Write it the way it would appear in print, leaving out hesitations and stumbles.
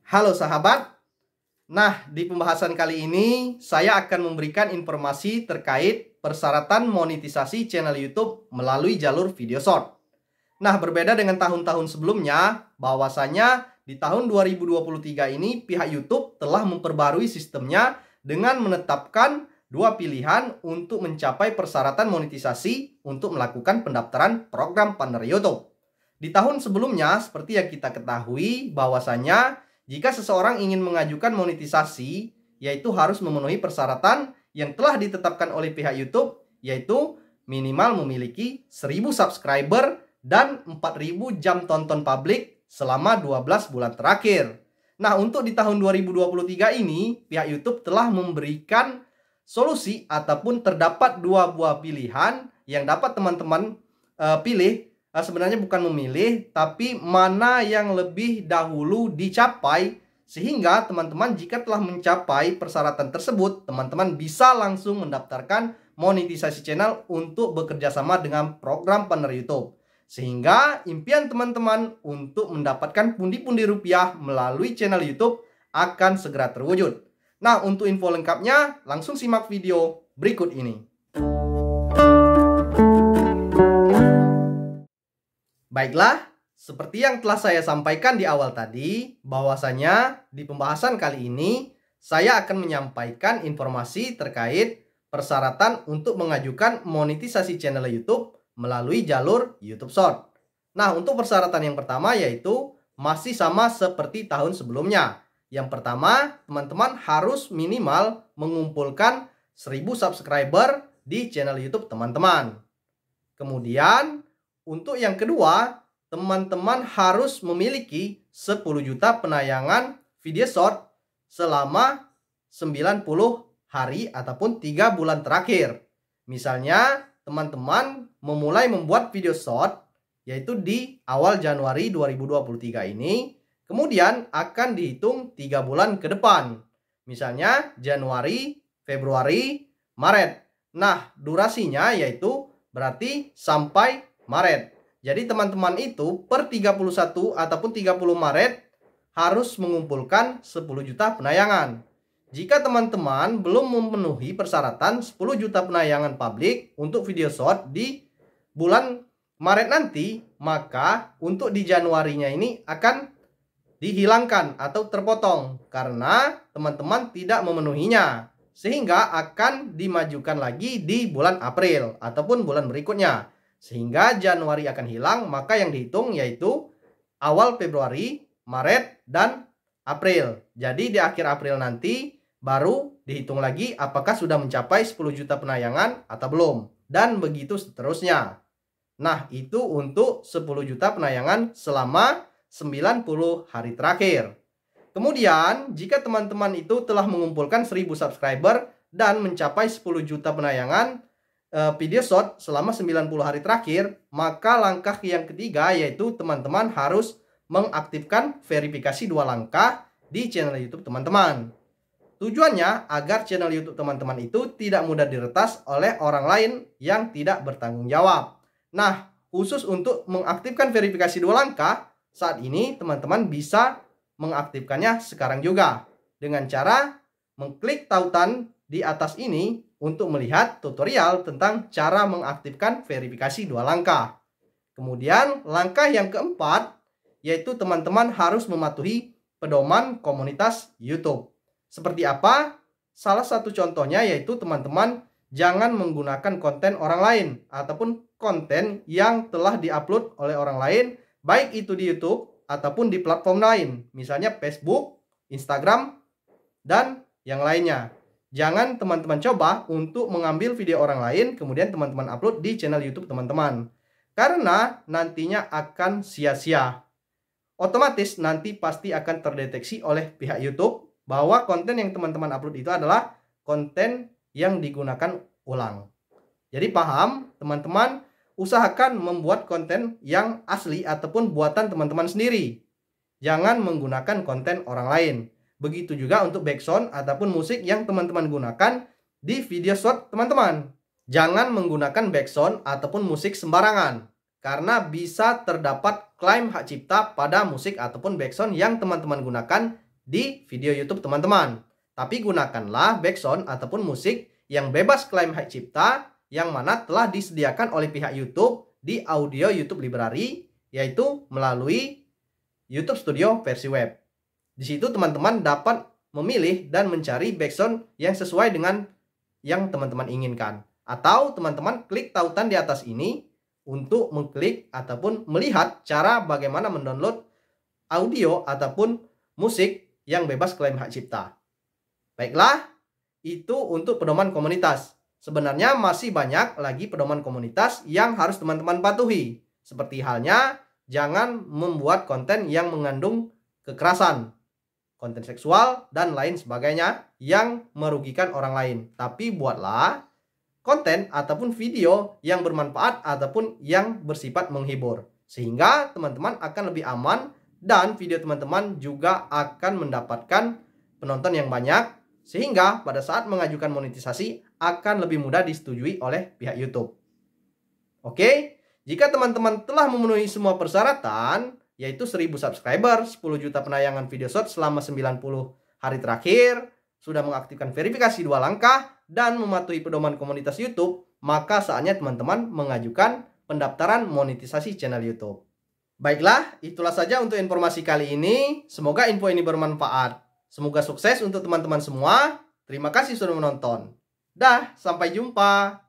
Halo sahabat. Nah, di pembahasan kali ini saya akan memberikan informasi terkait persyaratan monetisasi channel YouTube melalui jalur video short. Nah, berbeda dengan tahun-tahun sebelumnya, bahwasanya di tahun 2023 ini pihak YouTube telah memperbarui sistemnya dengan menetapkan dua pilihan untuk mencapai persyaratan monetisasi untuk melakukan pendaftaran program partner YouTube. Di tahun sebelumnya, seperti yang kita ketahui, bahwasanya jika seseorang ingin mengajukan monetisasi, yaitu harus memenuhi persyaratan yang telah ditetapkan oleh pihak YouTube, yaitu minimal memiliki 1000 subscriber dan 4000 jam tonton publik selama 12 bulan terakhir. Nah, untuk di tahun 2023 ini, pihak YouTube telah memberikan solusi ataupun terdapat dua buah pilihan yang dapat teman-teman pilih. Sebenarnya bukan memilih, tapi mana yang lebih dahulu dicapai, sehingga teman-teman jika telah mencapai persyaratan tersebut, teman-teman bisa langsung mendaftarkan monetisasi channel untuk bekerja sama dengan program partner YouTube. Sehingga impian teman-teman untuk mendapatkan pundi-pundi rupiah melalui channel YouTube akan segera terwujud. Nah, untuk info lengkapnya langsung simak video berikut ini. Baiklah, seperti yang telah saya sampaikan di awal tadi, bahwasanya di pembahasan kali ini saya akan menyampaikan informasi terkait persyaratan untuk mengajukan monetisasi channel YouTube melalui jalur YouTube Short. Nah, untuk persyaratan yang pertama yaitu masih sama seperti tahun sebelumnya. Yang pertama, teman-teman harus minimal mengumpulkan 1000 subscriber di channel YouTube teman-teman. Kemudian, untuk yang kedua, teman-teman harus memiliki 10 juta penayangan video short selama 90 hari ataupun 3 bulan terakhir. Misalnya, teman-teman memulai membuat video short yaitu di awal Januari 2023 ini, kemudian akan dihitung 3 bulan ke depan. Misalnya Januari, Februari, Maret. Nah, durasinya yaitu berarti sampai Maret. Jadi teman-teman itu per 31 ataupun 30 Maret harus mengumpulkan 10 juta penayangan. Jika teman-teman belum memenuhi persyaratan 10 juta penayangan publik untuk video short di bulan Maret nanti, maka untuk di Januarinya ini akan dihilangkan atau terpotong karena teman-teman tidak memenuhinya, sehingga akan dimajukan lagi di bulan April ataupun bulan berikutnya. Sehingga Januari akan hilang, maka yang dihitung yaitu awal Februari, Maret, dan April. Jadi di akhir April nanti baru dihitung lagi apakah sudah mencapai 10 juta penayangan atau belum. Dan begitu seterusnya. Nah, itu untuk 10 juta penayangan selama 90 hari terakhir. Kemudian, jika teman-teman itu telah mengumpulkan 1000 subscriber dan mencapai 10 juta penayangan video short selama 90 hari terakhir, maka langkah yang ketiga yaitu teman-teman harus mengaktifkan verifikasi 2 langkah di channel YouTube teman-teman. Tujuannya agar channel YouTube teman-teman itu tidak mudah diretas oleh orang lain yang tidak bertanggung jawab. Nah, khusus untuk mengaktifkan verifikasi 2 langkah, saat ini teman-teman bisa mengaktifkannya sekarang juga dengan cara mengklik tautan di atas ini untuk melihat tutorial tentang cara mengaktifkan verifikasi 2 langkah. Kemudian langkah yang keempat yaitu teman-teman harus mematuhi pedoman komunitas YouTube. Seperti apa? Salah satu contohnya yaitu teman-teman jangan menggunakan konten orang lain ataupun konten yang telah diupload oleh orang lain, baik itu di YouTube ataupun di platform lain, misalnya Facebook, Instagram, dan yang lainnya. Jangan teman-teman coba untuk mengambil video orang lain kemudian teman-teman upload di channel YouTube teman-teman. Karena nantinya akan sia-sia. Otomatis nanti pasti akan terdeteksi oleh pihak YouTube bahwa konten yang teman-teman upload itu adalah konten yang digunakan ulang. Jadi paham, teman-teman usahakan membuat konten yang asli ataupun buatan teman-teman sendiri. Jangan menggunakan konten orang lain. Begitu juga untuk background ataupun musik yang teman-teman gunakan di video short teman-teman. Jangan menggunakan background ataupun musik sembarangan. Karena bisa terdapat klaim hak cipta pada musik ataupun background yang teman-teman gunakan di video YouTube teman-teman. Tapi gunakanlah background ataupun musik yang bebas klaim hak cipta yang mana telah disediakan oleh pihak YouTube di audio YouTube Library, yaitu melalui YouTube Studio versi web. Di situ teman-teman dapat memilih dan mencari background yang sesuai dengan yang teman-teman inginkan. Atau teman-teman klik tautan di atas ini untuk mengklik ataupun melihat cara bagaimana mendownload audio ataupun musik yang bebas klaim hak cipta. Baiklah, itu untuk pedoman komunitas. Sebenarnya masih banyak lagi pedoman komunitas yang harus teman-teman patuhi. Seperti halnya, jangan membuat konten yang mengandung kekerasan, konten seksual, dan lain sebagainya yang merugikan orang lain. Tapi buatlah konten ataupun video yang bermanfaat ataupun yang bersifat menghibur. Sehingga teman-teman akan lebih aman dan video teman-teman juga akan mendapatkan penonton yang banyak. Sehingga pada saat mengajukan monetisasi akan lebih mudah disetujui oleh pihak YouTube. Oke, jika teman-teman telah memenuhi semua persyaratan, yaitu 1000 subscriber, 10 juta penayangan video short selama 90 hari terakhir, sudah mengaktifkan verifikasi 2 langkah, dan mematuhi pedoman komunitas YouTube, maka saatnya teman-teman mengajukan pendaftaran monetisasi channel YouTube. Baiklah, itulah saja untuk informasi kali ini. Semoga info ini bermanfaat. Semoga sukses untuk teman-teman semua. Terima kasih sudah menonton. Dah, sampai jumpa.